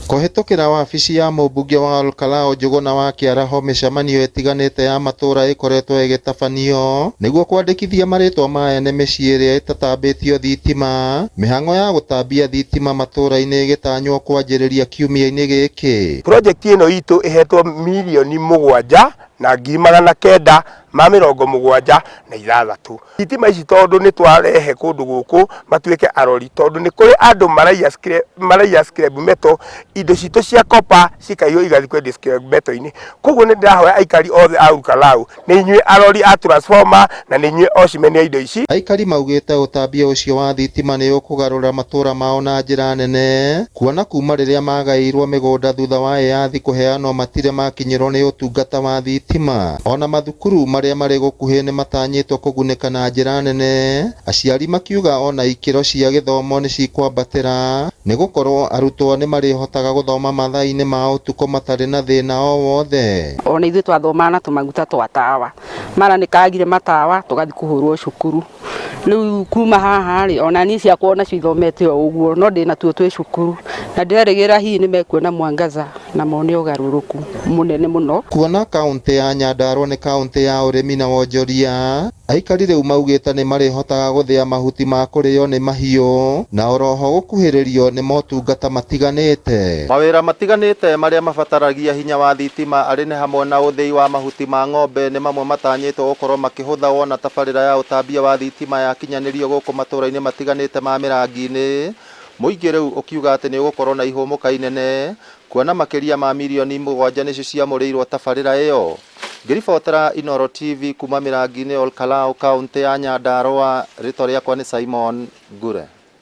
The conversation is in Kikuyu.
Kũhetũkĩra wabici ya mũmbunge wa Olkalau Njũgũna wa Kĩaraho, mĩcemanio ĩtiganĩte ya matũũra ĩkoretwo ĩgĩtabanio nĩguo kwandĩkithia marĩtwa ma ene mĩciĩ ĩrĩa ĩtatambĩtio thitima. Mĩhang'o ya gũtambia thitima matũũra-inĩ ĩgĩtanywo kwanjĩrĩria kiumia-inĩ gĩkĩ. Project ĩno itũ ĩhetwo mirioni 7,976,6. Thitima ici tondũ nĩ twarehe kũndũ gũkũ matuĩke arori, tondũ nĩ kũrĩ andũ maraiya scrap metal, indo citũ cia copper cikaiywo igathiĩ kwendio scrap metal-inĩ. Koguo nĩ ndĩrahoya aikari othe a Olkalau, nĩ inyuĩ arori a transformer na nĩ inyuĩ ocimeni a indo ici. Aikari maugĩte ũtambia ũcio wa thitima nĩ ũkũgarũra matũũra mao na njĩra nene, kuona kuma rĩrĩa magaĩirwo mĩgũnda thutha wa ĩyathi kũheanwo matirĩ makinyĩrwo nĩ ũtungata wa thitima. Ona mathukuru marĩa marĩ gũkuhĩ nĩ matanyĩtwo kũgunĩka na njĩra nene, aciari makiuga ona ikĩro cia gĩthomo nĩ cikwambatĩra, nĩ gũkorwo arutwo nĩ marĩhotaga gũthoma mathaa-inĩ ma ũtukũ matarĩ na thĩna o wothe. Ona ithuĩ twathomaga na tũmaguta twa tawa, mara nĩ kagire matawa tũgathiĩ kũhũrwo cukuru. Rĩu kuma haha rĩ, ona niĩ ciakwa onacio ithomete o ũguo, no ndĩ natuo twĩ cukuru, na ndĩrerĩgĩra hihi nĩ mekuona mwangaza na mone ũgarũrũku mũnene mũno. Kuona kaũntĩ ya Nyandarua nĩ kaũntĩ ya ũrĩmi na wonjoria, aikari rĩu maugĩte nĩ marĩhotaga gũthĩa mahuti ma kũrĩo nĩ mahiũ, na oroho gũkuhĩrĩrio nĩ motungata matiganĩte. Mawĩra matiganĩte marĩa mabataragia hinya wa thitima arĩ nĩ hamwe na ũthĩi wa mahuti ma ng'ombe nĩ mamwe matanyĩtwo gũkorwo makĩhũtha wona tabarĩra ya ũtambia wa thitima yakinyanĩrio gũkũ matũũra-inĩ matiganĩte ma Mĩrangi-inĩ. Mũingĩ rĩu ũkiuga atĩ nĩ ũgũkorwo na ihũmũka inene, kuona makĩria ma mirioni 7 nĩcio ciamũrĩirwo tabarĩra ĩyo. Ngĩribotera Inooro TV kuma Mĩrangi-inĩ Olkalau, kaũntĩ ya Nyandarua, rĩtwa rĩakwa nĩ Simon Ngure.